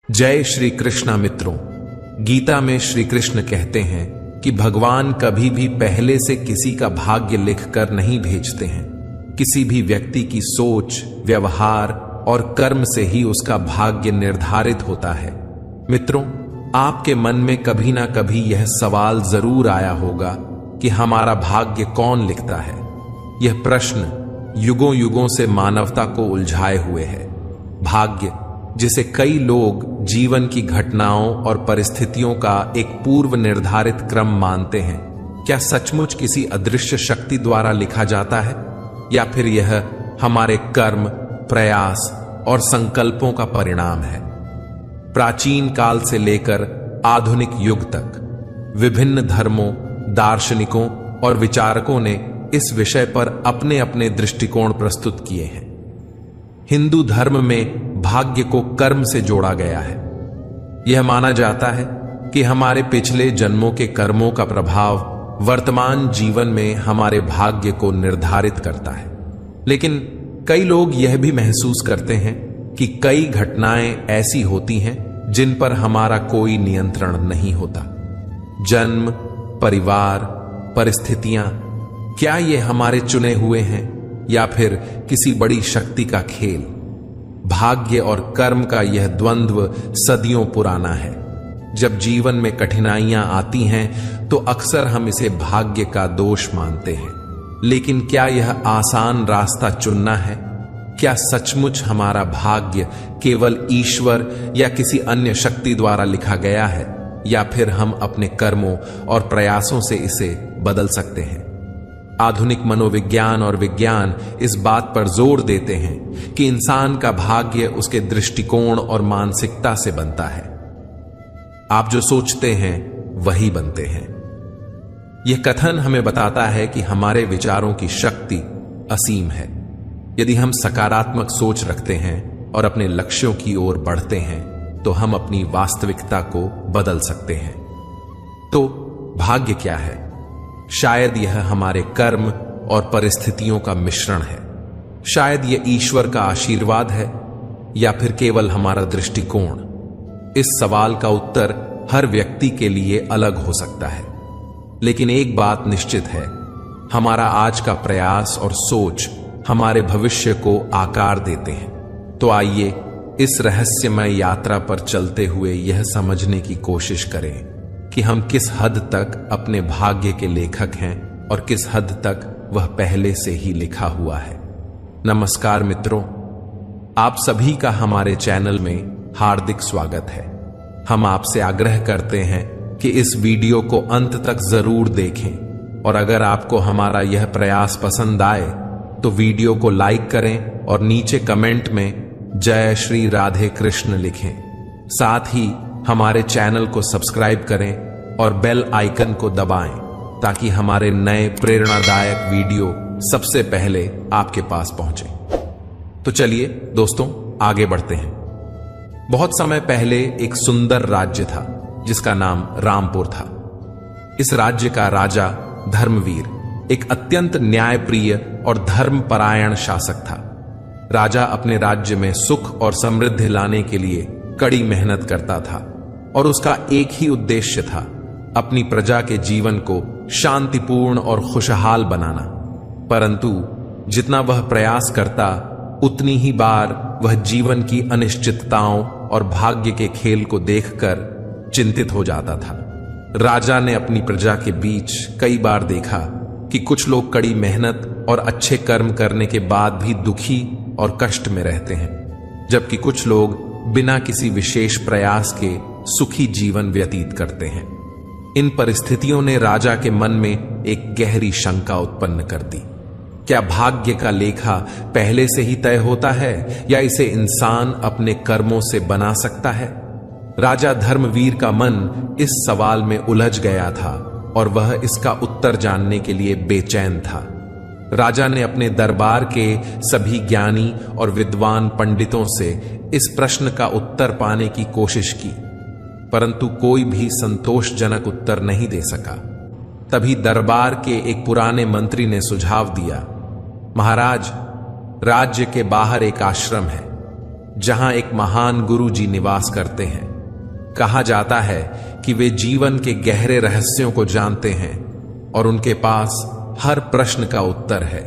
जय श्री कृष्णा मित्रों। गीता में श्री कृष्ण कहते हैं कि भगवान कभी भी पहले से किसी का भाग्य लिखकर नहीं भेजते हैं। किसी भी व्यक्ति की सोच, व्यवहार और कर्म से ही उसका भाग्य निर्धारित होता है। मित्रों, आपके मन में कभी ना कभी यह सवाल जरूर आया होगा कि हमारा भाग्य कौन लिखता है। यह प्रश्न युगों युगों से मानवता को उलझाए हुए है। भाग्य, जिसे कई लोग जीवन की घटनाओं और परिस्थितियों का एक पूर्व निर्धारित क्रम मानते हैं, क्या सचमुच किसी अदृश्य शक्ति द्वारा लिखा जाता है या फिर यह हमारे कर्म, प्रयास और संकल्पों का परिणाम है? प्राचीन काल से लेकर आधुनिक युग तक विभिन्न धर्मों, दार्शनिकों और विचारकों ने इस विषय पर अपने अपने दृष्टिकोण प्रस्तुत किए हैं। हिंदू धर्म में भाग्य को कर्म से जोड़ा गया है। यह माना जाता है कि हमारे पिछले जन्मों के कर्मों का प्रभाव वर्तमान जीवन में हमारे भाग्य को निर्धारित करता है। लेकिन कई लोग यह भी महसूस करते हैं कि कई घटनाएं ऐसी होती हैं जिन पर हमारा कोई नियंत्रण नहीं होता। जन्म, परिवार, परिस्थितियां, क्या ये हमारे चुने हुए हैं या फिर किसी बड़ी शक्ति का खेल? भाग्य और कर्म का यह द्वंद्व सदियों पुराना है। जब जीवन में कठिनाइयां आती हैं तो अक्सर हम इसे भाग्य का दोष मानते हैं। लेकिन क्या यह आसान रास्ता चुनना है? क्या सचमुच हमारा भाग्य केवल ईश्वर या किसी अन्य शक्ति द्वारा लिखा गया है, या फिर हम अपने कर्मों और प्रयासों से इसे बदल सकते हैं? आधुनिक मनोविज्ञान और विज्ञान इस बात पर जोर देते हैं कि इंसान का भाग्य उसके दृष्टिकोण और मानसिकता से बनता है। आप जो सोचते हैं वही बनते हैं। यह कथन हमें बताता है कि हमारे विचारों की शक्ति असीम है। यदि हम सकारात्मक सोच रखते हैं और अपने लक्ष्यों की ओर बढ़ते हैं तो हम अपनी वास्तविकता को बदल सकते हैं। तो भाग्य क्या है? शायद यह हमारे कर्म और परिस्थितियों का मिश्रण है। शायद यह ईश्वर का आशीर्वाद है या फिर केवल हमारा दृष्टिकोण। इस सवाल का उत्तर हर व्यक्ति के लिए अलग हो सकता है। लेकिन एक बात निश्चित है, हमारा आज का प्रयास और सोच हमारे भविष्य को आकार देते हैं। तो आइए इस रहस्यमय यात्रा पर चलते हुए यह समझने की कोशिश करें कि हम किस हद तक अपने भाग्य के लेखक हैं और किस हद तक वह पहले से ही लिखा हुआ है। नमस्कार मित्रों, आप सभी का हमारे चैनल में हार्दिक स्वागत है। हम आपसे आग्रह करते हैं कि इस वीडियो को अंत तक जरूर देखें और अगर आपको हमारा यह प्रयास पसंद आए तो वीडियो को लाइक करें और नीचे कमेंट में जय श्री राधे कृष्ण लिखें। साथ ही हमारे चैनल को सब्सक्राइब करें और बेल आइकन को दबाएं ताकि हमारे नए प्रेरणादायक वीडियो सबसे पहले आपके पास पहुंचे। तो चलिए दोस्तों, आगे बढ़ते हैं। बहुत समय पहले एक सुंदर राज्य था जिसका नाम रामपुर था। इस राज्य का राजा धर्मवीर एक अत्यंत न्यायप्रिय और धर्मपरायण शासक था। राजा अपने राज्य में सुख और समृद्धि लाने के लिए कड़ी मेहनत करता था और उसका एक ही उद्देश्य था, अपनी प्रजा के जीवन को शांतिपूर्ण और खुशहाल बनाना। परंतु जितना वह प्रयास करता उतनी ही बार वह जीवन की अनिश्चितताओं और भाग्य के खेल को देखकर चिंतित हो जाता था। राजा ने अपनी प्रजा के बीच कई बार देखा कि कुछ लोग कड़ी मेहनत और अच्छे कर्म करने के बाद भी दुखी और कष्ट में रहते हैं, जबकि कुछ लोग बिना किसी विशेष प्रयास के सुखी जीवन व्यतीत करते हैं। इन परिस्थितियों ने राजा के मन में एक गहरी शंका उत्पन्न कर दी। क्या भाग्य का लेखा पहले से ही तय होता है या इसे इंसान अपने कर्मों से बना सकता है? राजा धर्मवीर का मन इस सवाल में उलझ गया था और वह इसका उत्तर जानने के लिए बेचैन था। राजा ने अपने दरबार के सभी ज्ञानी और विद्वान पंडितों से इस प्रश्न का उत्तर पाने की कोशिश की, परंतु कोई भी संतोषजनक उत्तर नहीं दे सका। तभी दरबार के एक पुराने मंत्री ने सुझाव दिया, महाराज, राज्य के बाहर एक आश्रम है जहां एक महान गुरु जी निवास करते हैं। कहा जाता है कि वे जीवन के गहरे रहस्यों को जानते हैं और उनके पास हर प्रश्न का उत्तर है।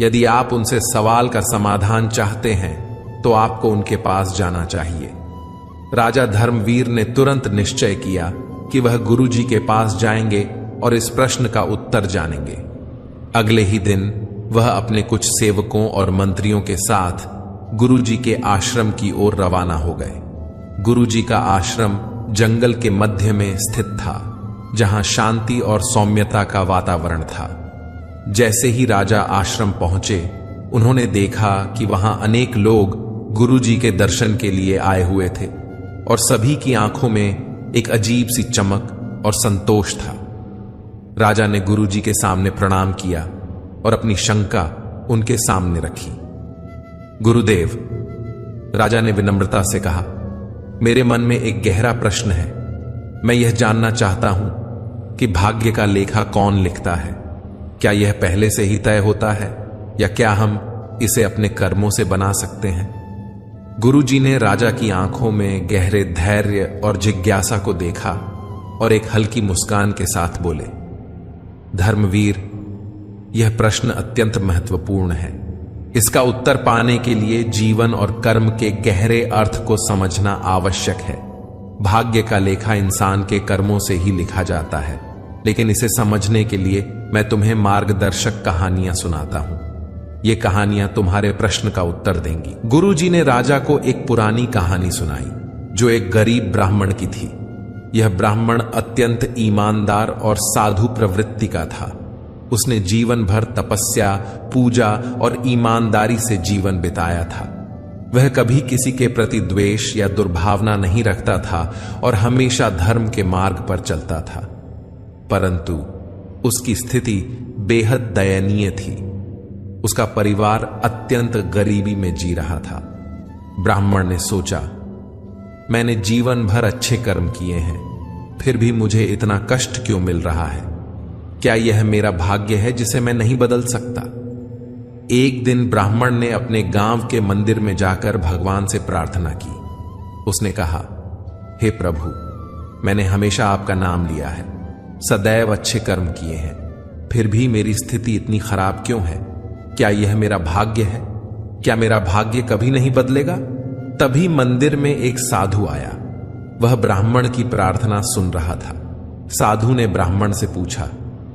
यदि आप उनसे सवाल का समाधान चाहते हैं तो आपको उनके पास जाना चाहिए। राजा धर्मवीर ने तुरंत निश्चय किया कि वह गुरु जी के पास जाएंगे और इस प्रश्न का उत्तर जानेंगे। अगले ही दिन वह अपने कुछ सेवकों और मंत्रियों के साथ गुरु जी के आश्रम की ओर रवाना हो गए। गुरु जी का आश्रम जंगल के मध्य में स्थित था, जहां शांति और सौम्यता का वातावरण था। जैसे ही राजा आश्रम पहुंचे, उन्होंने देखा कि वहां अनेक लोग गुरु जी के दर्शन के लिए आए हुए थे और सभी की आंखों में एक अजीब सी चमक और संतोष था। राजा ने गुरु जी के सामने प्रणाम किया और अपनी शंका उनके सामने रखी। गुरुदेव, राजा ने विनम्रता से कहा, मेरे मन में एक गहरा प्रश्न है। मैं यह जानना चाहता हूं कि भाग्य का लेखा कौन लिखता है। क्या यह पहले से ही तय होता है या क्या हम इसे अपने कर्मों से बना सकते हैं? गुरु जी ने राजा की आंखों में गहरे धैर्य और जिज्ञासा को देखा और एक हल्की मुस्कान के साथ बोले, धर्मवीर, यह प्रश्न अत्यंत महत्वपूर्ण है। इसका उत्तर पाने के लिए जीवन और कर्म के गहरे अर्थ को समझना आवश्यक है। भाग्य का लेखा इंसान के कर्मों से ही लिखा जाता है, लेकिन इसे समझने के लिए मैं तुम्हें मार्गदर्शक कहानियां सुनाता हूं। ये कहानियां तुम्हारे प्रश्न का उत्तर देंगी। गुरु जी ने राजा को एक पुरानी कहानी सुनाई जो एक गरीब ब्राह्मण की थी। यह ब्राह्मण अत्यंत ईमानदार और साधु प्रवृत्ति का था। उसने जीवन भर तपस्या, पूजा और ईमानदारी से जीवन बिताया था। वह कभी किसी के प्रति द्वेष या दुर्भावना नहीं रखता था और हमेशा धर्म के मार्ग पर चलता था। परंतु उसकी स्थिति बेहद दयनीय थी। उसका परिवार अत्यंत गरीबी में जी रहा था। ब्राह्मण ने सोचा, मैंने जीवन भर अच्छे कर्म किए हैं, फिर भी मुझे इतना कष्ट क्यों मिल रहा है? क्या यह मेरा भाग्य है जिसे मैं नहीं बदल सकता? एक दिन ब्राह्मण ने अपने गांव के मंदिर में जाकर भगवान से प्रार्थना की। उसने कहा, हे प्रभु, मैंने हमेशा आपका नाम लिया है, सदैव अच्छे कर्म किए हैं, फिर भी मेरी स्थिति इतनी खराब क्यों है? क्या यह मेरा भाग्य है? क्या मेरा भाग्य कभी नहीं बदलेगा? तभी मंदिर में एक साधु आया। वह ब्राह्मण की प्रार्थना सुन रहा था। साधु ने ब्राह्मण से पूछा,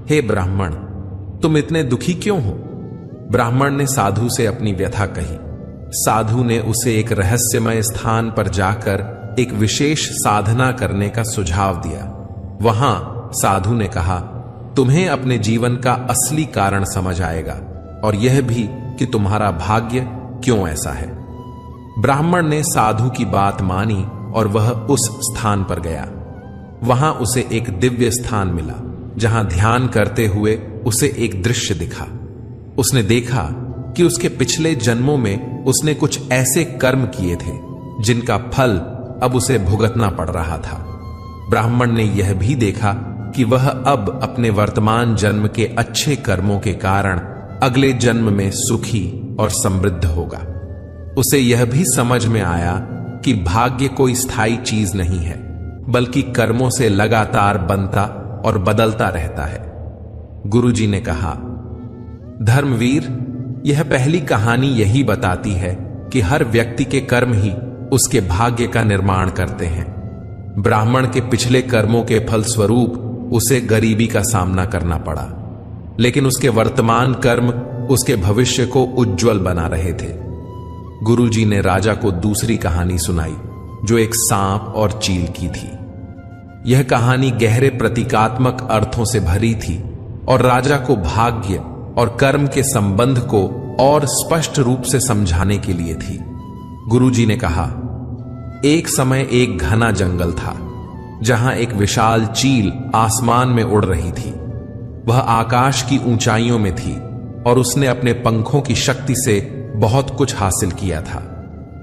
हे ब्राह्मण, तुम इतने दुखी क्यों हो? ब्राह्मण ने साधु से अपनी व्यथा कही। साधु ने उसे एक रहस्यमय स्थान पर जाकर एक विशेष साधना करने का सुझाव दिया। वहां साधु ने कहा, तुम्हें अपने जीवन का असली कारण समझ आएगा और यह भी कि तुम्हारा भाग्य क्यों ऐसा है। ब्राह्मण ने साधु की बात मानी और वह उस स्थान पर गया। वहां उसे एक दिव्य स्थान मिला, जहां ध्यान करते हुए उसे एक दृश्य दिखा। उसने देखा कि उसके पिछले जन्मों में उसने कुछ ऐसे कर्म किए थे जिनका फल अब उसे भुगतना पड़ रहा था। ब्राह्मण ने यह भी देखा कि वह अब अपने वर्तमान जन्म के अच्छे कर्मों के कारण अगले जन्म में सुखी और समृद्ध होगा। उसे यह भी समझ में आया कि भाग्य कोई स्थायी चीज नहीं है, बल्कि कर्मों से लगातार बनता और बदलता रहता है। गुरुजी ने कहा, धर्मवीर, यह पहली कहानी यही बताती है कि हर व्यक्ति के कर्म ही उसके भाग्य का निर्माण करते हैं। ब्राह्मण के पिछले कर्मों के फलस्वरूप उसे गरीबी का सामना करना पड़ा, लेकिन उसके वर्तमान कर्म उसके भविष्य को उज्जवल बना रहे थे। गुरुजी ने राजा को दूसरी कहानी सुनाई जो एक सांप और चील की थी। यह कहानी गहरे प्रतीकात्मक अर्थों से भरी थी और राजा को भाग्य और कर्म के संबंध को और स्पष्ट रूप से समझाने के लिए थी। गुरुजी ने कहा, एक समय एक घना जंगल था जहां एक विशाल चील आसमान में उड़ रही थी। वह आकाश की ऊंचाइयों में थी और उसने अपने पंखों की शक्ति से बहुत कुछ हासिल किया था।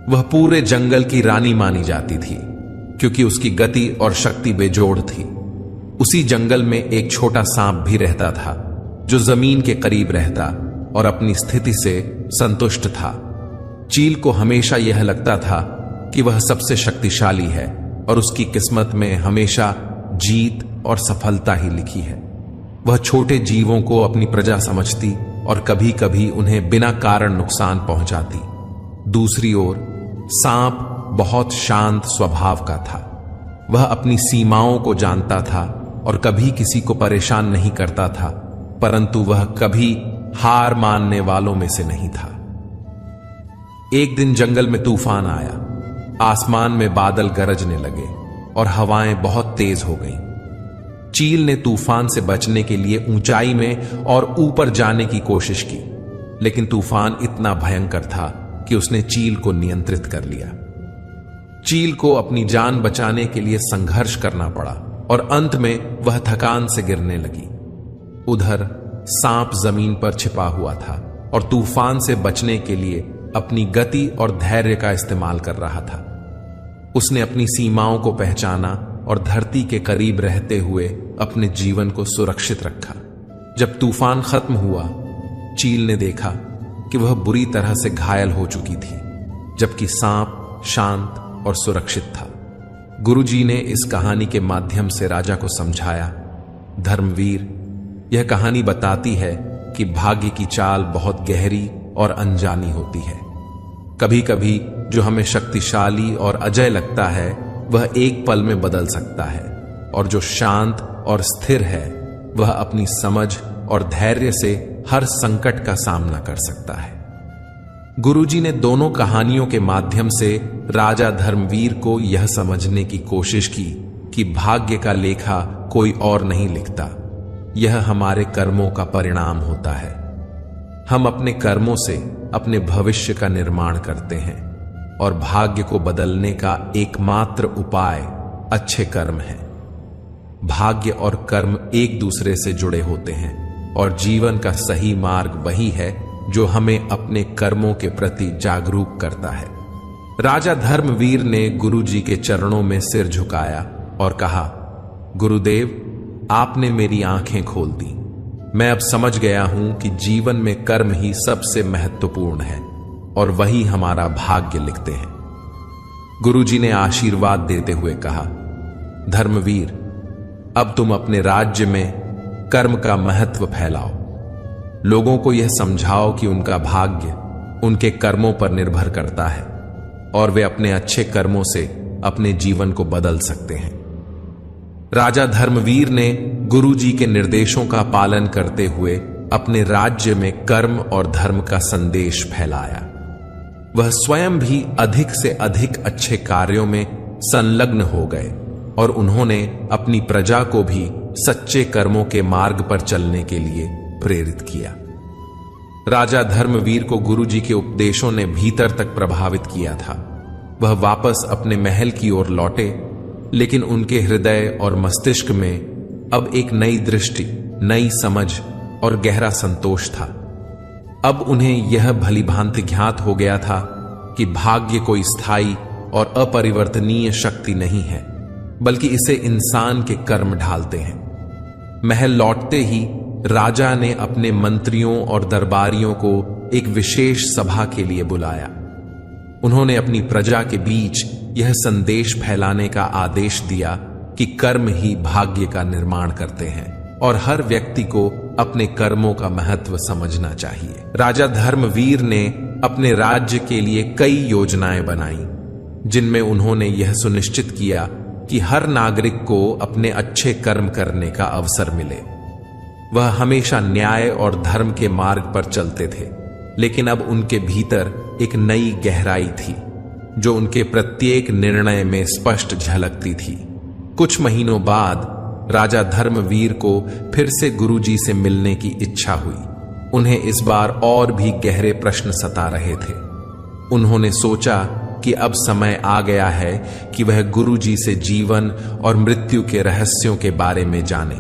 वह पूरे जंगल की रानी मानी जाती थी क्योंकि उसकी गति और शक्ति बेजोड़ थी। उसी जंगल में एक छोटा सांप भी रहता था जो जमीन के करीब रहता और अपनी स्थिति से संतुष्ट था। चील को हमेशा यह लगता था कि वह सबसे शक्तिशाली है और उसकी किस्मत में हमेशा जीत और सफलता ही लिखी है। वह छोटे जीवों को अपनी प्रजा समझती और कभी कभी उन्हें बिना कारण नुकसान पहुंचाती। दूसरी ओर सांप बहुत शांत स्वभाव का था। वह अपनी सीमाओं को जानता था और कभी किसी को परेशान नहीं करता था, परंतु वह कभी हार मानने वालों में से नहीं था। एक दिन जंगल में तूफान आया। आसमान में बादल गरजने लगे और हवाएं बहुत तेज हो गईं। चील ने तूफान से बचने के लिए ऊंचाई में और ऊपर जाने की कोशिश की, लेकिन तूफान इतना भयंकर था कि उसने चील को नियंत्रित कर लिया। चील को अपनी जान बचाने के लिए संघर्ष करना पड़ा और अंत में वह थकान से गिरने लगी। उधर सांप जमीन पर छिपा हुआ था और तूफान से बचने के लिए अपनी गति और धैर्य का इस्तेमाल कर रहा था। उसने अपनी सीमाओं को पहचाना और धरती के करीब रहते हुए अपने जीवन को सुरक्षित रखा। जब तूफान खत्म हुआ, चील ने देखा कि वह बुरी तरह से घायल हो चुकी थी, जबकि सांप शांत और सुरक्षित था। गुरुजी ने इस कहानी के माध्यम से राजा को समझाया, धर्मवीर, यह कहानी बताती है कि भाग्य की चाल बहुत गहरी और अनजानी होती है। कभी कभी जो हमें शक्तिशाली और अजय लगता है वह एक पल में बदल सकता है, और जो शांत और स्थिर है वह अपनी समझ और धैर्य से हर संकट का सामना कर सकता है। गुरुजी ने दोनों कहानियों के माध्यम से राजा धर्मवीर को यह समझने की कोशिश की कि भाग्य का लेखा कोई और नहीं लिखता, यह हमारे कर्मों का परिणाम होता है। हम अपने कर्मों से अपने भविष्य का निर्माण करते हैं और भाग्य को बदलने का एकमात्र उपाय अच्छे कर्म है। भाग्य और कर्म एक दूसरे से जुड़े होते हैं और जीवन का सही मार्ग वही है जो हमें अपने कर्मों के प्रति जागरूक करता है। राजा धर्मवीर ने गुरुजी के चरणों में सिर झुकाया और कहा, गुरुदेव, आपने मेरी आंखें खोल दी। मैं अब समझ गया हूं कि जीवन में कर्म ही सबसे महत्वपूर्ण है और वही हमारा भाग्य लिखते हैं। गुरुजी ने आशीर्वाद देते हुए कहा, धर्मवीर, अब तुम अपने राज्य में कर्म का महत्व फैलाओ। लोगों को यह समझाओ कि उनका भाग्य उनके कर्मों पर निर्भर करता है और वे अपने अच्छे कर्मों से अपने जीवन को बदल सकते हैं। राजा धर्मवीर ने गुरुजी के निर्देशों का पालन करते हुए अपने राज्य में कर्म और धर्म का संदेश फैलाया। वह स्वयं भी अधिक से अधिक अच्छे कार्यों में संलग्न हो गए और उन्होंने अपनी प्रजा को भी सच्चे कर्मों के मार्ग पर चलने के लिए प्रेरित किया। राजा धर्मवीर को गुरुजी के उपदेशों ने भीतर तक प्रभावित किया था। वह वापस अपने महल की ओर लौटे, लेकिन उनके हृदय और मस्तिष्क में अब एक नई दृष्टि, नई समझ और गहरा संतोष था। अब उन्हें यह भलीभांति ज्ञात हो गया था कि भाग्य कोई स्थायी और अपरिवर्तनीय शक्ति नहीं है, बल्कि इसे इंसान के कर्म ढालते हैं। महल लौटते ही राजा ने अपने मंत्रियों और दरबारियों को एक विशेष सभा के लिए बुलाया। उन्होंने अपनी प्रजा के बीच यह संदेश फैलाने का आदेश दिया कि कर्म ही भाग्य का निर्माण करते हैं और हर व्यक्ति को अपने कर्मों का महत्व समझना चाहिए। राजा धर्मवीर ने अपने राज्य के लिए कई योजनाएं बनाई, जिनमें उन्होंने यह सुनिश्चित किया कि हर नागरिक को अपने अच्छे कर्म करने का अवसर मिले। वह हमेशा न्याय और धर्म के मार्ग पर चलते थे, लेकिन अब उनके भीतर एक नई गहराई थी जो उनके प्रत्येक निर्णय में स्पष्ट झलकती थी। कुछ महीनों बाद राजा धर्मवीर को फिर से गुरुजी से मिलने की इच्छा हुई। उन्हें इस बार और भी गहरे प्रश्न सता रहे थे। उन्होंने सोचा कि अब समय आ गया है कि वह गुरुजी से जीवन और मृत्यु के रहस्यों के बारे में जाने।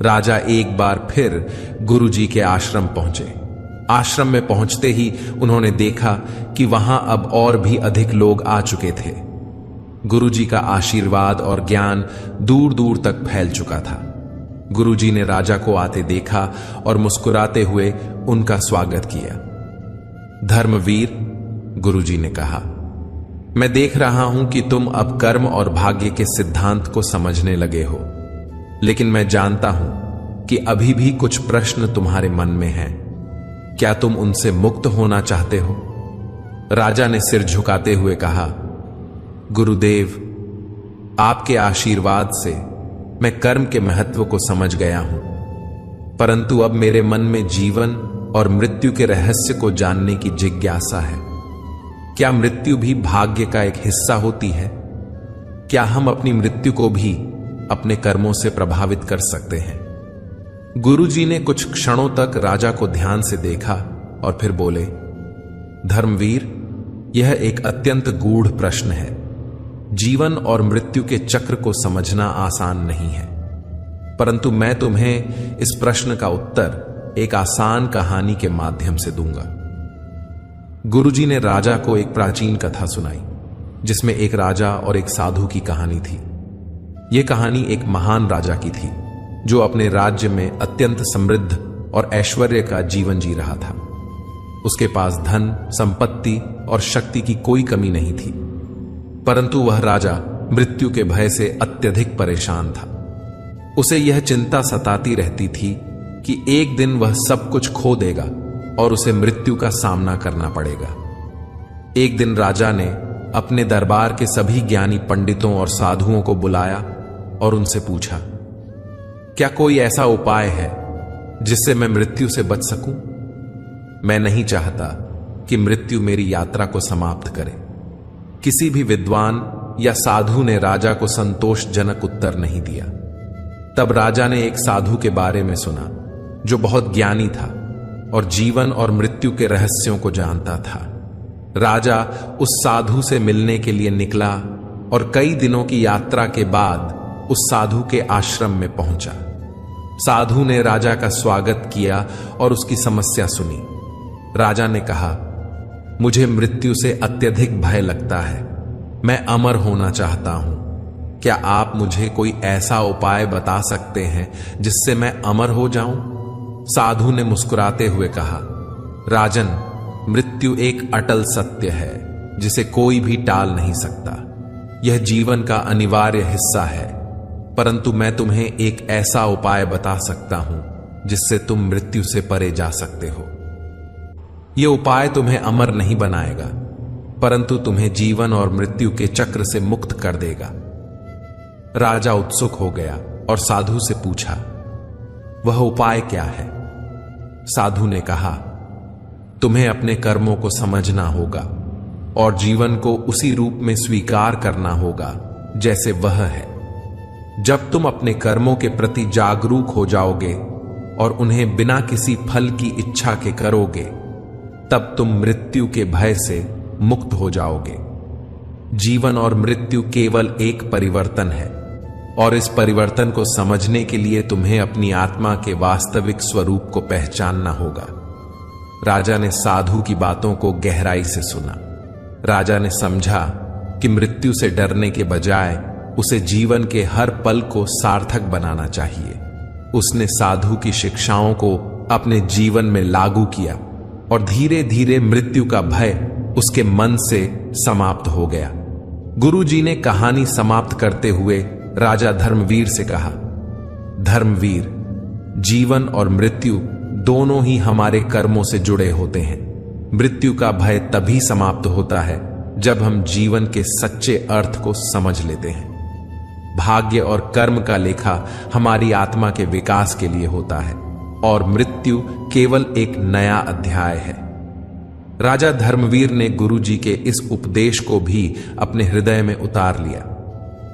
राजा एक बार फिर गुरुजी के आश्रम पहुंचे। आश्रम में पहुंचते ही उन्होंने देखा कि वहां अब और भी अधिक लोग आ चुके थे। गुरुजी का आशीर्वाद और ज्ञान दूर दूर तक फैल चुका था। गुरुजी ने राजा को आते देखा और मुस्कुराते हुए उनका स्वागत किया। धर्मवीर, गुरुजी ने कहा, मैं देख रहा हूं कि तुम अब कर्म और भाग्य के सिद्धांत को समझने लगे हो, लेकिन मैं जानता हूं कि अभी भी कुछ प्रश्न तुम्हारे मन में हैं। क्या तुम उनसे मुक्त होना चाहते हो? राजा ने सिर झुकाते हुए कहा, गुरुदेव, आपके आशीर्वाद से मैं कर्म के महत्व को समझ गया हूं, परंतु अब मेरे मन में जीवन और मृत्यु के रहस्य को जानने की जिज्ञासा है। क्या मृत्यु भी भाग्य का एक हिस्सा होती है? क्या हम अपनी मृत्यु को भी अपने कर्मों से प्रभावित कर सकते हैं? गुरुजी ने कुछ क्षणों तक राजा को ध्यान से देखा और फिर बोले, धर्मवीर, यह एक अत्यंत गूढ़ प्रश्न है। जीवन और मृत्यु के चक्र को समझना आसान नहीं है, परंतु मैं तुम्हें इस प्रश्न का उत्तर एक आसान कहानी के माध्यम से दूंगा। गुरुजी ने राजा को एक प्राचीन कथा सुनाई, जिसमें एक राजा और एक साधु की कहानी थी। यह कहानी एक महान राजा की थी, जो अपने राज्य में अत्यंत समृद्ध और ऐश्वर्य का जीवन जी रहा था। उसके पास धन, संपत्ति और शक्ति की कोई कमी नहीं थी, परंतु वह राजा मृत्यु के भय से अत्यधिक परेशान था। उसे यह चिंता सताती रहती थी कि एक दिन वह सब कुछ खो देगा और उसे मृत्यु का सामना करना पड़ेगा। एक दिन राजा ने अपने दरबार के सभी ज्ञानी पंडितों और साधुओं को बुलाया और उनसे पूछा, क्या कोई ऐसा उपाय है जिससे मैं मृत्यु से बच सकूं? मैं नहीं चाहता कि मृत्यु मेरी यात्रा को समाप्त करे। किसी भी विद्वान या साधु ने राजा को संतोषजनक उत्तर नहीं दिया। तब राजा ने एक साधु के बारे में सुना, जो बहुत ज्ञानी था और जीवन और मृत्यु के रहस्यों को जानता था। राजा उस साधु से मिलने के लिए निकला और कई दिनों की यात्रा के बाद उस साधु के आश्रम में पहुंचा। साधु ने राजा का स्वागत किया और उसकी समस्या सुनी। राजा ने कहा, मुझे मृत्यु से अत्यधिक भय लगता है। मैं अमर होना चाहता हूं। क्या आप मुझे कोई ऐसा उपाय बता सकते हैं जिससे मैं अमर हो जाऊं? साधु ने मुस्कुराते हुए कहा, राजन, मृत्यु एक अटल सत्य है जिसे कोई भी टाल नहीं सकता। यह जीवन का अनिवार्य हिस्सा है, परंतु मैं तुम्हें एक ऐसा उपाय बता सकता हूं जिससे तुम मृत्यु से परे जा सकते हो। यह उपाय तुम्हें अमर नहीं बनाएगा, परंतु तुम्हें जीवन और मृत्यु के चक्र से मुक्त कर देगा। राजा उत्सुक हो गया और साधु से पूछा, वह उपाय क्या है? साधु ने कहा, तुम्हें अपने कर्मों को समझना होगा और जीवन को उसी रूप में स्वीकार करना होगा जैसे वह है। जब तुम अपने कर्मों के प्रति जागरूक हो जाओगे और उन्हें बिना किसी फल की इच्छा के करोगे, तब तुम मृत्यु के भय से मुक्त हो जाओगे। जीवन और मृत्यु केवल एक परिवर्तन है और इस परिवर्तन को समझने के लिए तुम्हें अपनी आत्मा के वास्तविक स्वरूप को पहचानना होगा। राजा ने साधु की बातों को गहराई से सुना। राजा ने समझा कि मृत्यु से डरने के बजाय उसे जीवन के हर पल को सार्थक बनाना चाहिए। उसने साधु की शिक्षाओं को अपने जीवन में लागू किया और धीरे धीरे मृत्यु का भय उसके मन से समाप्त हो गया। गुरुजी ने कहानी समाप्त करते हुए राजा धर्मवीर से कहा, धर्मवीर, जीवन और मृत्यु दोनों ही हमारे कर्मों से जुड़े होते हैं। मृत्यु का भय तभी समाप्त होता है जब हम जीवन के सच्चे अर्थ को समझ लेते हैं। भाग्य और कर्म का लेखा हमारी आत्मा के विकास के लिए होता है और मृत्यु केवल एक नया अध्याय है। राजा धर्मवीर ने गुरुजी के इस उपदेश को भी अपने हृदय में उतार लिया।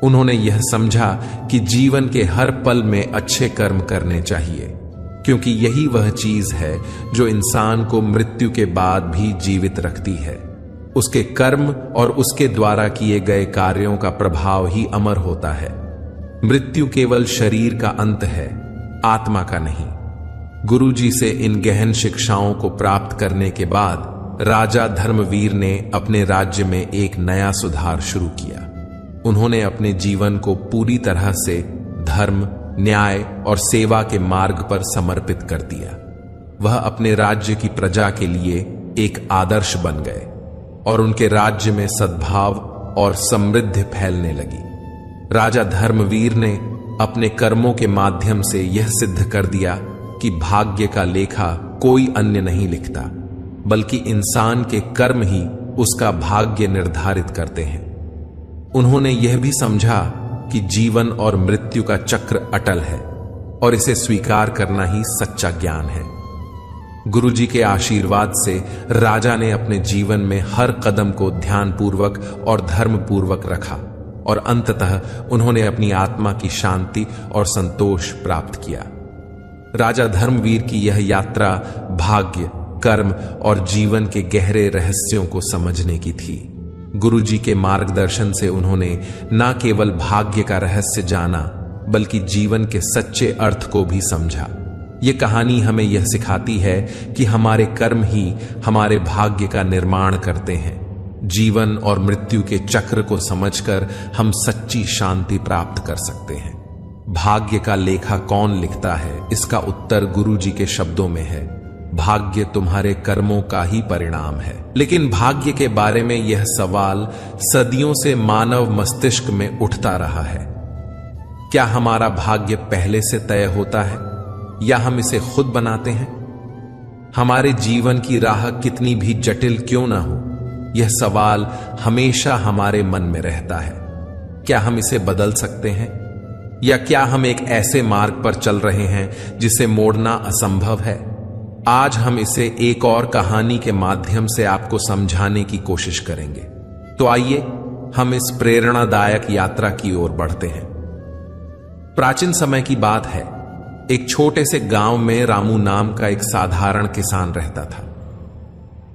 उन्होंने यह समझा कि जीवन के हर पल में अच्छे कर्म करने चाहिए, क्योंकि यही वह चीज है जो इंसान को मृत्यु के बाद भी जीवित रखती है। उसके कर्म और उसके द्वारा किए गए कार्यों का प्रभाव ही अमर होता है। मृत्यु केवल शरीर का अंत है, आत्मा का नहीं। गुरुजी से इन गहन शिक्षाओं को प्राप्त करने के बाद राजा धर्मवीर ने अपने राज्य में एक नया सुधार शुरू किया। उन्होंने अपने जीवन को पूरी तरह से धर्म, न्याय और सेवा के मार्ग पर समर्पित कर दिया। वह अपने राज्य की प्रजा के लिए एक आदर्श बन गए। और उनके राज्य में सद्भाव और समृद्धि फैलने लगी। राजा धर्मवीर ने अपने कर्मों के माध्यम से यह सिद्ध कर दिया कि भाग्य का लेखा कोई अन्य नहीं लिखता, बल्कि इंसान के कर्म ही उसका भाग्य निर्धारित करते हैं। उन्होंने यह भी समझा कि जीवन और मृत्यु का चक्र अटल है और इसे स्वीकार करना ही सच्चा ज्ञान है। गुरुजी के आशीर्वाद से राजा ने अपने जीवन में हर कदम को ध्यानपूर्वक और धर्मपूर्वक रखा और अंततः उन्होंने अपनी आत्मा की शांति और संतोष प्राप्त किया। राजा धर्मवीर की यह यात्रा भाग्य, कर्म और जीवन के गहरे रहस्यों को समझने की थी। गुरुजी के मार्गदर्शन से उन्होंने न केवल भाग्य का रहस्य जाना, बल्कि जीवन के सच्चे अर्थ को भी समझा। यह कहानी हमें यह सिखाती है कि हमारे कर्म ही हमारे भाग्य का निर्माण करते हैं। जीवन और मृत्यु के चक्र को समझकर हम सच्ची शांति प्राप्त कर सकते हैं। भाग्य का लेखा कौन लिखता है, इसका उत्तर गुरुजी के शब्दों में है। भाग्य तुम्हारे कर्मों का ही परिणाम है। लेकिन भाग्य के बारे में यह सवाल सदियों से मानव मस्तिष्क में उठता रहा है। क्या हमारा भाग्य पहले से तय होता है या हम इसे खुद बनाते हैं? हमारे जीवन की राह कितनी भी जटिल क्यों ना हो, यह सवाल हमेशा हमारे मन में रहता है। क्या हम इसे बदल सकते हैं या क्या हम एक ऐसे मार्ग पर चल रहे हैं जिसे मोड़ना असंभव है? आज हम इसे एक और कहानी के माध्यम से आपको समझाने की कोशिश करेंगे। तो आइए हम इस प्रेरणादायक यात्रा की ओर बढ़ते हैं। प्राचीन समय की बात है। एक छोटे से गांव में रामू नाम का एक साधारण किसान रहता था।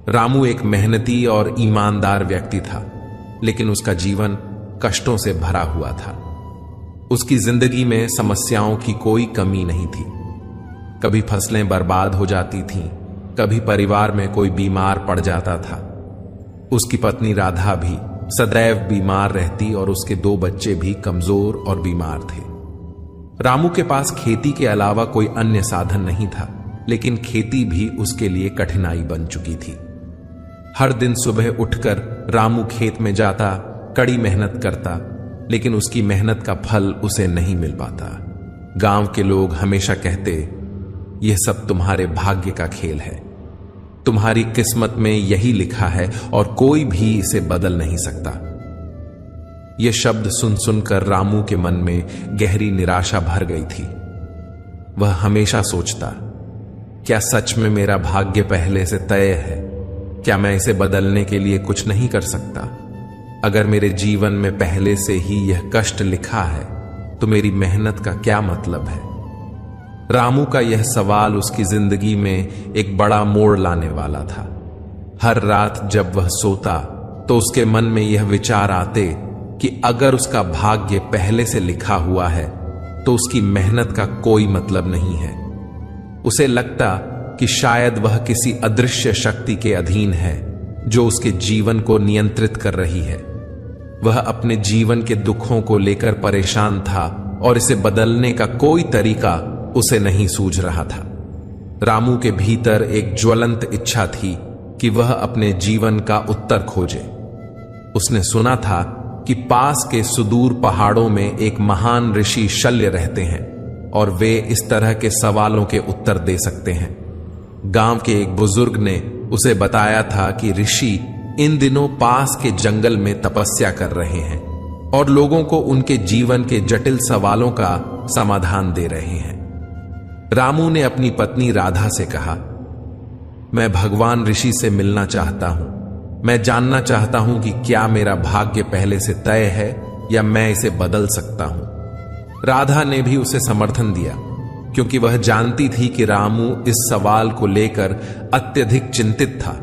रामू एक मेहनती और ईमानदार व्यक्ति था, लेकिन उसका जीवन कष्टों से भरा हुआ था। उसकी जिंदगी में समस्याओं की कोई कमी नहीं थी। कभी फसलें बर्बाद हो जाती थीं, कभी परिवार में कोई बीमार पड़ जाता था। उसकी पत्नी राधा भी सदैव बीमार रहती और उसके 2 बच्चे भी कमजोर और बीमार थे। रामू के पास खेती के अलावा कोई अन्य साधन नहीं था, लेकिन खेती भी उसके लिए कठिनाई बन चुकी थी। हर दिन सुबह उठकर रामू खेत में जाता, कड़ी मेहनत करता, लेकिन उसकी मेहनत का फल उसे नहीं मिल पाता। गांव के लोग हमेशा कहते, यह सब तुम्हारे भाग्य का खेल है, तुम्हारी किस्मत में यही लिखा है और कोई भी इसे बदल नहीं सकता। यह शब्द सुन सुनकर रामू के मन में गहरी निराशा भर गई थी। वह हमेशा सोचता, क्या सच में मेरा भाग्य पहले से तय है? क्या मैं इसे बदलने के लिए कुछ नहीं कर सकता? अगर मेरे जीवन में पहले से ही यह कष्ट लिखा है, तो मेरी मेहनत का क्या मतलब है? रामू का यह सवाल उसकी जिंदगी में एक बड़ा मोड़ लाने वाला था। हर रात जब वह सोता तो उसके मन में यह विचार आते कि अगर उसका भाग्य पहले से लिखा हुआ है तो उसकी मेहनत का कोई मतलब नहीं है। उसे लगता कि शायद वह किसी अदृश्य शक्ति के अधीन है जो उसके जीवन को नियंत्रित कर रही है। वह अपने जीवन के दुखों को लेकर परेशान था और इसे बदलने का कोई तरीका उसे नहीं सूझ रहा था। रामू के भीतर एक ज्वलंत इच्छा थी कि वह अपने जीवन का उत्तर खोजे। उसने सुना था कि पास के सुदूर पहाड़ों में एक महान ऋषि शल्य रहते हैं और वे इस तरह के सवालों के उत्तर दे सकते हैं। गांव के एक बुजुर्ग ने उसे बताया था कि ऋषि इन दिनों पास के जंगल में तपस्या कर रहे हैं और लोगों को उनके जीवन के जटिल सवालों का समाधान दे रहे हैं। रामू ने अपनी पत्नी राधा से कहा, मैं भगवान ऋषि से मिलना चाहता हूं। मैं जानना चाहता हूं कि क्या मेरा भाग्य पहले से तय है या मैं इसे बदल सकता हूं। राधा ने भी उसे समर्थन दिया, क्योंकि वह जानती थी कि रामू इस सवाल को लेकर अत्यधिक चिंतित था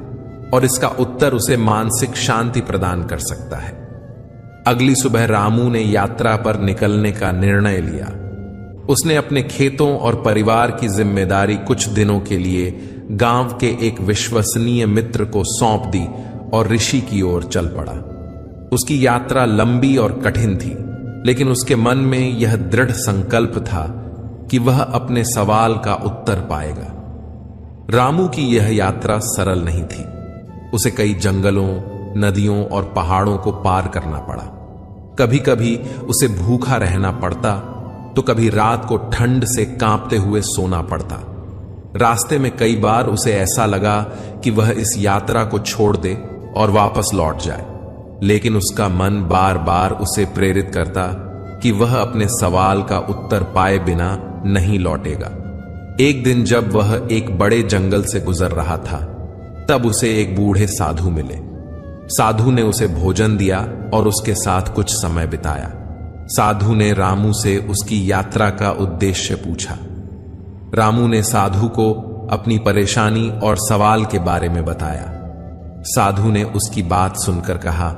और इसका उत्तर उसे मानसिक शांति प्रदान कर सकता है। अगली सुबह रामू ने यात्रा पर निकलने का निर्णय लिया। उसने अपने खेतों और परिवार की जिम्मेदारी कुछ दिनों के लिए गांव के एक विश्वसनीय मित्र को सौंप दी और ऋषि की ओर चल पड़ा। उसकी यात्रा लंबी और कठिन थी, लेकिन उसके मन में यह दृढ़ संकल्प था कि वह अपने सवाल का उत्तर पाएगा। रामू की यह यात्रा सरल नहीं थी। उसे कई जंगलों, नदियों और पहाड़ों को पार करना पड़ा। कभी कभी उसे भूखा रहना पड़ता तो कभी रात को ठंड से कांपते हुए सोना पड़ता। रास्ते में कई बार उसे ऐसा लगा कि वह इस यात्रा को छोड़ दे और वापस लौट जाए, लेकिन उसका मन बार बार उसे प्रेरित करता कि वह अपने सवाल का उत्तर पाए बिना नहीं लौटेगा। एक दिन जब वह एक बड़े जंगल से गुजर रहा था, तब उसे एक बूढ़े साधु मिले। साधु ने उसे भोजन दिया और उसके साथ कुछ समय बिताया। साधु ने रामू से उसकी यात्रा का उद्देश्य पूछा। रामू ने साधु को अपनी परेशानी और सवाल के बारे में बताया। साधु ने उसकी बात सुनकर कहा,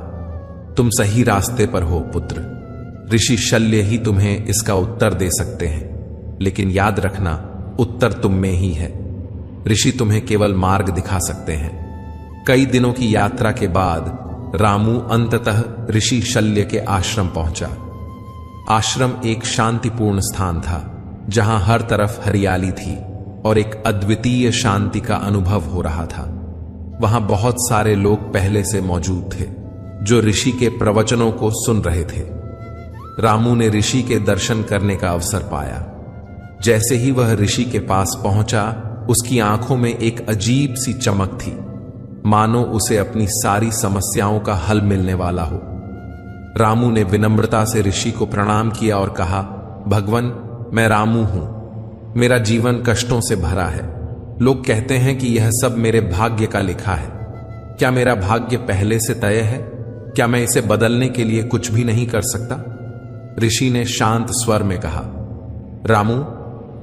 तुम सही रास्ते पर हो पुत्र। ऋषि शल्य ही तुम्हें इसका उत्तर दे सकते हैं, लेकिन याद रखना उत्तर तुम में ही है। ऋषि तुम्हें केवल मार्ग दिखा सकते हैं। कई दिनों की यात्रा के बाद रामू अंततः ऋषि शल्य के आश्रम पहुंचा। आश्रम एक शांतिपूर्ण स्थान था, जहां हर तरफ हरियाली थी और एक अद्वितीय शांति का अनुभव हो रहा था। वहां बहुत सारे लोग पहले से मौजूद थे, जो ऋषि के प्रवचनों को सुन रहे थे। रामू ने ऋषि के दर्शन करने का अवसर पाया। जैसे ही वह ऋषि के पास पहुंचा, उसकी आंखों में एक अजीब सी चमक थी, मानो उसे अपनी सारी समस्याओं का हल मिलने वाला हो। रामू ने विनम्रता से ऋषि को प्रणाम किया और कहा, भगवन, मैं रामू हूं। मेरा जीवन कष्टों से भरा है। लोग कहते हैं कि यह सब मेरे भाग्य का लिखा है। क्या मेरा भाग्य पहले से तय है? क्या मैं इसे बदलने के लिए कुछ भी नहीं कर सकता? ऋषि ने शांत स्वर में कहा, रामू,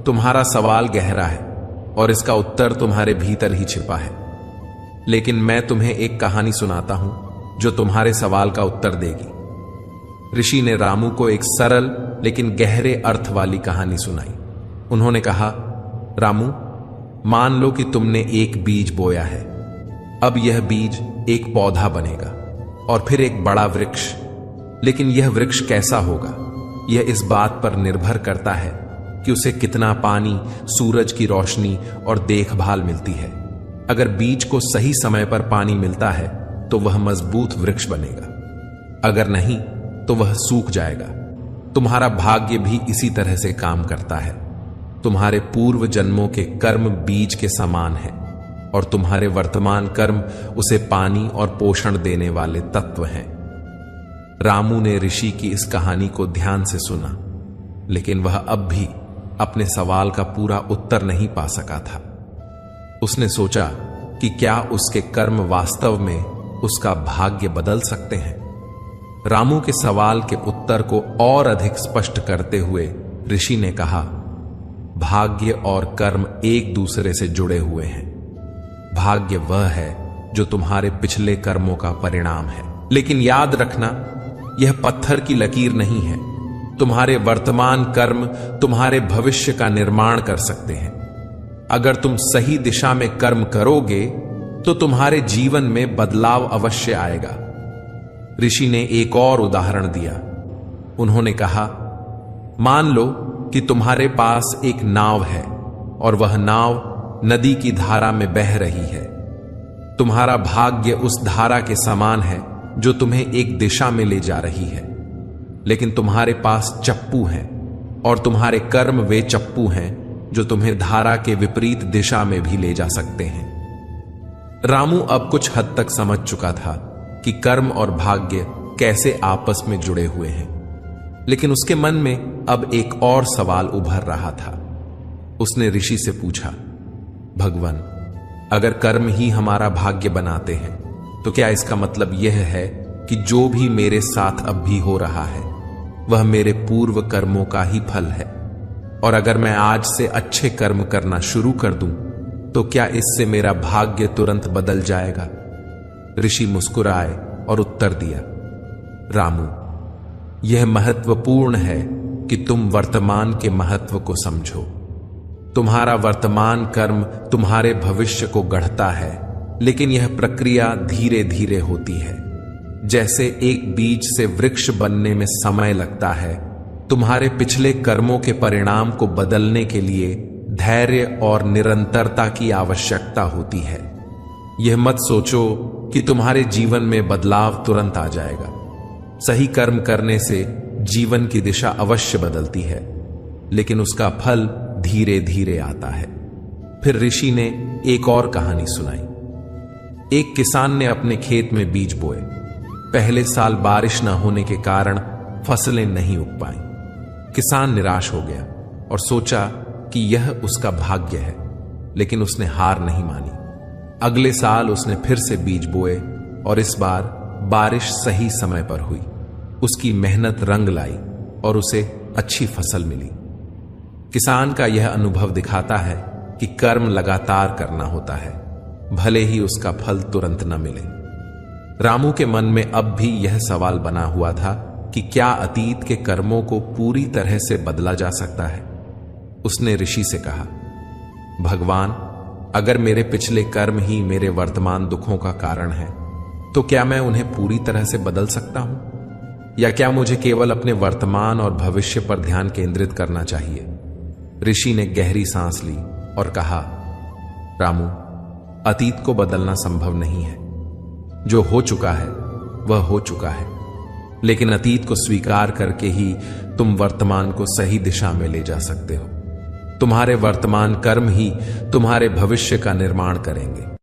तुम्हारा सवाल गहरा है और इसका उत्तर तुम्हारे भीतर ही छिपा है। लेकिन मैं तुम्हें एक कहानी सुनाता हूं जो तुम्हारे सवाल का उत्तर देगी। ऋषि ने रामू को एक सरल लेकिन गहरे अर्थ वाली कहानी सुनाई। उन्होंने कहा, रामू, मान लो कि तुमने एक बीज बोया है। अब यह बीज एक पौधा बनेगा और फिर एक बड़ा वृक्ष। लेकिन यह वृक्ष कैसा होगा, यह इस बात पर निर्भर करता है कि उसे कितना पानी, सूरज की रोशनी और देखभाल मिलती है। अगर बीज को सही समय पर पानी मिलता है तो वह मजबूत वृक्ष बनेगा, अगर नहीं तो वह सूख जाएगा। तुम्हारा भाग्य भी इसी तरह से काम करता है। तुम्हारे पूर्व जन्मों के कर्म बीज के समान है और तुम्हारे वर्तमान कर्म उसे पानी और पोषण देने वाले तत्व हैं। रामू ने ऋषि की इस कहानी को ध्यान से सुना, लेकिन वह अब भी अपने सवाल का पूरा उत्तर नहीं पा सका था। उसने सोचा कि क्या उसके कर्म वास्तव में उसका भाग्य बदल सकते हैं। रामू के सवाल के उत्तर को और अधिक स्पष्ट करते हुए ऋषि ने कहा, भाग्य और कर्म एक दूसरे से जुड़े हुए हैं। भाग्य वह है जो तुम्हारे पिछले कर्मों का परिणाम है, लेकिन याद रखना, यह पत्थर की लकीर नहीं है। तुम्हारे वर्तमान कर्म तुम्हारे भविष्य का निर्माण कर सकते हैं। अगर तुम सही दिशा में कर्म करोगे तो तुम्हारे जीवन में बदलाव अवश्य आएगा। ऋषि ने एक और उदाहरण दिया। उन्होंने कहा, मान लो कि तुम्हारे पास एक नाव है और वह नाव नदी की धारा में बह रही है। तुम्हारा भाग्य उस धारा के समान है जो तुम्हें एक दिशा में ले जा रही है, लेकिन तुम्हारे पास चप्पू हैं और तुम्हारे कर्म वे चप्पू हैं जो तुम्हें धारा के विपरीत दिशा में भी ले जा सकते हैं। रामू अब कुछ हद तक समझ चुका था कि कर्म और भाग्य कैसे आपस में जुड़े हुए हैं, लेकिन उसके मन में अब एक और सवाल उभर रहा था। उसने ऋषि से पूछा, भगवान, अगर कर्म ही हमारा भाग्य बनाते हैं तो क्या इसका मतलब यह है कि जो भी मेरे साथ अब भी हो रहा है वह मेरे पूर्व कर्मों का ही फल है? और अगर मैं आज से अच्छे कर्म करना शुरू कर दूं तो क्या इससे मेरा भाग्य तुरंत बदल जाएगा? ऋषि मुस्कुराए और उत्तर दिया, रामू, यह महत्वपूर्ण है कि तुम वर्तमान के महत्व को समझो। तुम्हारा वर्तमान कर्म तुम्हारे भविष्य को गढ़ता है, लेकिन यह प्रक्रिया धीरे धीरे होती है। जैसे एक बीज से वृक्ष बनने में समय लगता है, तुम्हारे पिछले कर्मों के परिणाम को बदलने के लिए धैर्य और निरंतरता की आवश्यकता होती है। यह मत सोचो कि तुम्हारे जीवन में बदलाव तुरंत आ जाएगा। सही कर्म करने से जीवन की दिशा अवश्य बदलती है, लेकिन उसका फल धीरे धीरे आता है। फिर ऋषि ने एक और कहानी सुनाई। एक किसान ने अपने खेत में बीज बोए। पहले साल बारिश न होने के कारण फसलें नहीं उग पाईं। किसान निराश हो गया और सोचा कि यह उसका भाग्य है, लेकिन उसने हार नहीं मानी। अगले साल उसने फिर से बीज बोए और इस बार बारिश सही समय पर हुई। उसकी मेहनत रंग लाई और उसे अच्छी फसल मिली। किसान का यह अनुभव दिखाता है कि कर्म लगातार करना होता है, भले ही उसका फल तुरंत न मिले। रामू के मन में अब भी यह सवाल बना हुआ था कि क्या अतीत के कर्मों को पूरी तरह से बदला जा सकता है। उसने ऋषि से कहा, भगवान, अगर मेरे पिछले कर्म ही मेरे वर्तमान दुखों का कारण है, तो क्या मैं उन्हें पूरी तरह से बदल सकता हूं, या क्या मुझे केवल अपने वर्तमान और भविष्य पर ध्यान केंद्रित करना चाहिए। ऋषि ने गहरी सांस ली और कहा, रामू, अतीत को बदलना संभव नहीं है। जो हो चुका है वह हो चुका है, लेकिन अतीत को स्वीकार करके ही तुम वर्तमान को सही दिशा में ले जा सकते हो। तुम्हारे वर्तमान कर्म ही तुम्हारे भविष्य का निर्माण करेंगे।